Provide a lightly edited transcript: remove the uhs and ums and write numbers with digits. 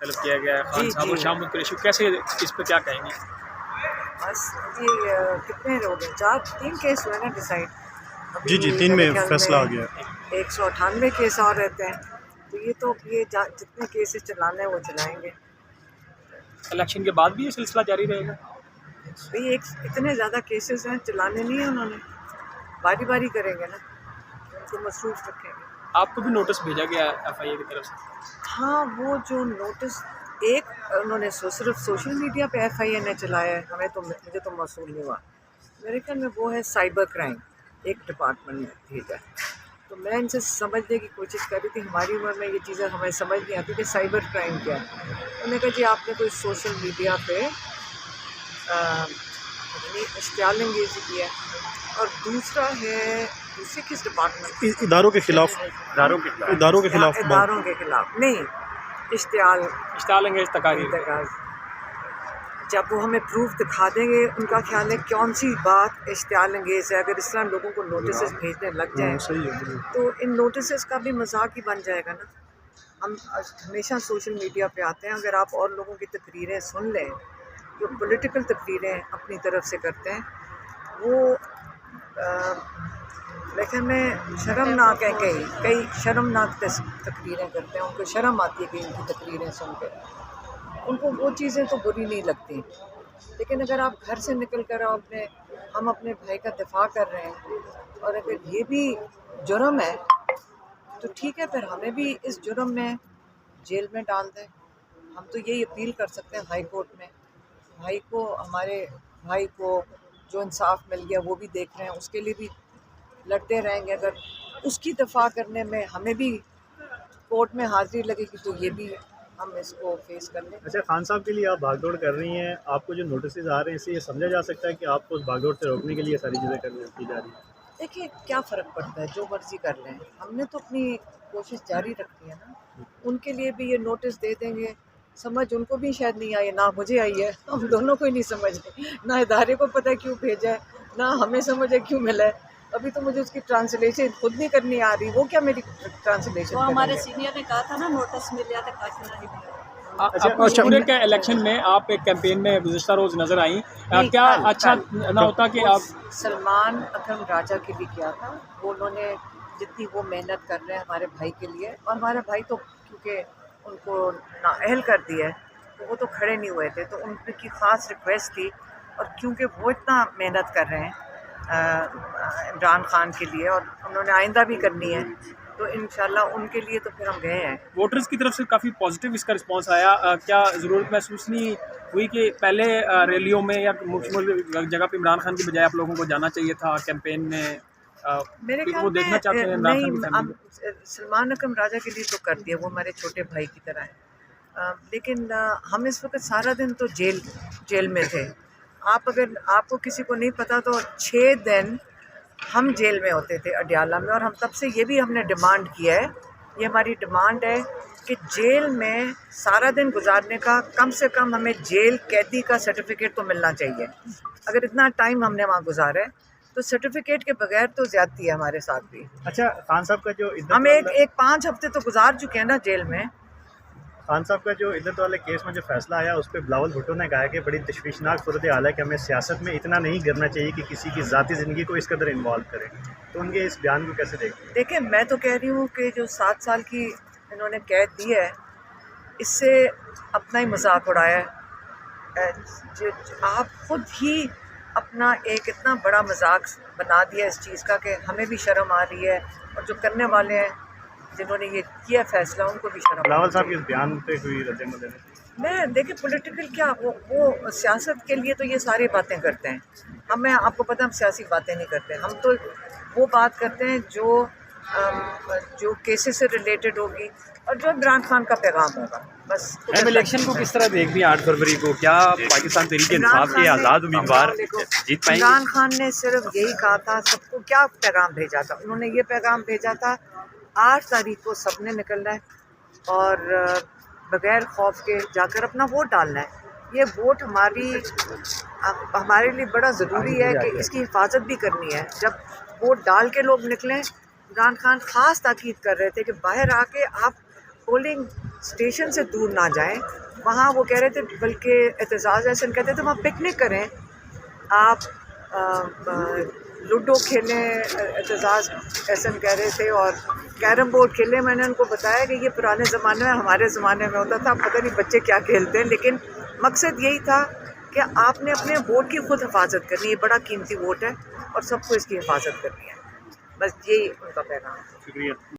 तलब किया गया है खान जी साहब जी और शाहमूद कुरैशी, कैसे इस पर क्या कहेंगे? बस ये कितने लोग हैं, 3 केस हुए ना डिसाइड जी जी, अभी 3 मेरे में ख्याल फैसला आ में। गया। 198 केस और रहते हैं, तो ये तो ये जितने केसेस चलाने हैं वो चलाएंगे। इलेक्शन के बाद भी ये सिलसिला जारी रहेगा? भाई एक इतने ज़्यादा केसेस हैं, चलाने नहीं है उन्होंने, बारी बारी करेंगे ना, उनको मसरूफ रखेंगे। आपको भी नोटिस भेजा गया है FIA की तरफ से? हाँ, वो जो नोटिस एक उन्होंने सिर्फ सोशल मीडिया पे FIA ने चलाया है, हमें तो मुझे तो मौसूल नहीं हुआ। मेरे ख्याल में वो है साइबर क्राइम, एक डिपार्टमेंट में भेजा है। तो मैं इनसे समझने की कोशिश कर रही थी, हमारी उम्र में ये चीज़ें हमें समझ नहीं आती कि साइबर क्राइम क्या है। उन्होंने कहा जी आपने कोई सोशल मीडिया पे इश्तियाल अंगेज़ी किया है। और दूसरा है, दूसरी किस डिपार्टमेंट, इदारों के खिलाफ इदारों के खिलाफ नहीं, इश्तियाल अंगेज तकारीर। इंतकाल। जब वो हमें प्रूफ दिखा देंगे, उनका ख्याल है कौन सी बात इश्तियाल अंगेज़ है। अगर इस तरह लोगों को नोटिस भेजने लग जाए सही है। तो इन नोटिस का भी मजाक ही बन जाएगा ना। हम हमेशा सोशल मीडिया पे आते हैं, अगर आप और लोगों की तकरीरें सुन लें, जो पॉलिटिकल तकरीरें अपनी तरफ से करते हैं, वो लेकिन में शर्मनाक है, कई शर्मनाक तकरीरें करते हैं, उनको शर्म आती है कि इनकी तकरीरें सुन के, उनको वो चीज़ें तो बुरी नहीं लगती। लेकिन अगर आप घर से निकल कर हम अपने भाई का दिफा कर रहे हैं और अगर ये भी जुर्म है तो ठीक है, फिर हमें भी इस जुर्म में जेल में डाल दें। हम तो यही अपील कर सकते हैं हाई कोर्ट में, हमारे भाई को जो इंसाफ मिल गया वो भी देख रहे हैं, उसके लिए भी लड़ते रहेंगे। अगर उसकी दफा करने में हमें भी कोर्ट में हाजिरी लगेगी तो ये भी हम इसको फेस कर लें। अच्छा, खान साहब के लिए आप भागदौड़ कर रही हैं, आपको जो नोटिस आ रहे हैं इससे ये समझा जा सकता है कि आपको उस भागदौड़ से रोकने के लिए सारी चीज़ें की जा रही हैं? देखिए क्या फ़र्क पड़ता है, जो मर्ज़ी कर लें, हमने तो अपनी कोशिश जारी रखनी है ना। उनके लिए भी ये नोटिस दे देंगे, समझ उनको भी शायद नहीं आई, ना मुझे आई है, हम दोनों को ही नहीं समझ आई, ना इदारे को पता है क्यों भेजा है, ना हमें समझ है क्यों मिला है। अभी तो मुझे उसकी ट्रांसलेशन खुद नहीं करनी आ रही, वो क्या मेरी ट्रांसलेशन वो हमारे सीनियर ने कहा था ना, नोटिस मिल गया था, काशी नहीं मिला। अच्छा, पूरे के इलेक्शन में आप एक कैंपेन में गुज़िश्ता रोज़ नज़र आई, क्या अच्छा ना होता कि आप सलमान अकरम राजा के लिए किया था, वो उन्होंने जितनी वो मेहनत कर रहे हैं हमारे भाई के लिए, और हमारे भाई तो क्योंकि उनको नाअहल कर दिया है तो वो तो खड़े नहीं हुए थे, तो उनकी ख़ास रिक्वेस्ट थी, और क्योंकि वो इतना मेहनत कर रहे हैं इमरान खान के लिए और उन्होंने आइंदा भी करनी है, तो इंशाल्लाह उनके लिए तो फिर हम गए हैं। वोटर्स की तरफ से काफ़ी पॉजिटिव इसका रिस्पांस आया, क्या ज़रूरत महसूस नहीं हुई कि पहले रैलियों में या मुख्य जगह पे इमरान खान की बजाय आप लोगों को जाना चाहिए था कैंपेन में? मेरे ख्याल वो देखना चाहते हैं इमरान खान की नहीं, फैमिली अब सलमान अकरम राजा के लिए तो कर दिया, वो हमारे छोटे भाई की तरह है। लेकिन हम इस वक्त सारा दिन तो जेल में थे। आपको किसी को नहीं पता तो 6 दिन हम जेल में होते थे अडियाला में, और हम तब से ये भी हमने डिमांड किया है, ये हमारी डिमांड है कि जेल में सारा दिन गुजारने का कम से कम हमें जेल कैदी का सर्टिफिकेट तो मिलना चाहिए। अगर इतना टाइम हमने वहाँ गुजारा है तो सर्टिफिकेट के बगैर तो ज़्यादती है हमारे साथ भी। अच्छा, खान साहब का जो हम एक 5 हफ्ते तो गुजार चुके हैं ना जेल में। खान साहब का जो इद्दत वाले केस में जो फैसला आया उस पर बिलावल भुट्टो ने कहा है कि बड़ी तशवीशनाक सूरत हाल है कि हमें सियासत में इतना नहीं करना चाहिए कि किसी की ज़ाती ज़िंदगी को इस कदर इन्वॉल्व करें, तो उनके इस बयान को कैसे देखते हैं? देखिए, मैं तो कह रही हूँ कि जो 7 साल की इन्होंने कैद दी है, इससे अपना ही मजाक उड़ाया है। आप खुद ही अपना एक इतना बड़ा मजाक बना दिया इस चीज़ का कि हमें भी शर्म आ रही है, और जो करने वाले हैं जिन्होंने ये किया फैसला उनको भी शर्म। बिलावल साहब के इस बयान पे कोई रद्द-ए-अमल है? मैं देखिए, पॉलिटिकल क्या, वो सियासत के लिए तो ये सारी बातें करते हैं, हमें आपको पता है हम सियासी बातें नहीं करते, हम तो वो बात करते हैं जो केसेस से रिलेटेड होगी और जो इमरान खान का पैगाम होगा, बस। इलेक्शन को किस तरह देख रही हैं 8 फरवरी को? क्या पाकिस्तान तहरीक इंसाफ के आज़ाद उम्मीदवार जीत पाएंगे? इमरान खान ने सिर्फ यही कहा था, सबको क्या पैगाम भेजा था, उन्होंने ये पैगाम भेजा था 8 तारीख को सबने निकलना है और बगैर खौफ के जाकर अपना वोट डालना है। ये वोट हमारे लिए बड़ा ज़रूरी है कि इसकी हिफाजत भी करनी है। जब वोट डाल के लोग निकलें, इमरान खान ख़ास ताकीद कर रहे थे कि बाहर आके आप पोलिंग स्टेशन से दूर ना जाएं। वहाँ वो कह रहे थे, बल्कि एतजाज़ एहसन कहते थे वहाँ पिकनिक करें, आप लूडो खेलें, एतजाज़ एहसन कह रहे थे, और कैरम बोर्ड खेलें। मैंने उनको बताया कि ये पुराने ज़माने में, हमारे ज़माने में होता था, पता नहीं बच्चे क्या खेलते हैं, लेकिन मकसद यही था कि आपने अपने वोट की खुद हिफाजत करनी है। बड़ा कीमती वोट है और सबको इसकी हिफाजत करनी है। बस यही उनका पैगाम है। शुक्रिया।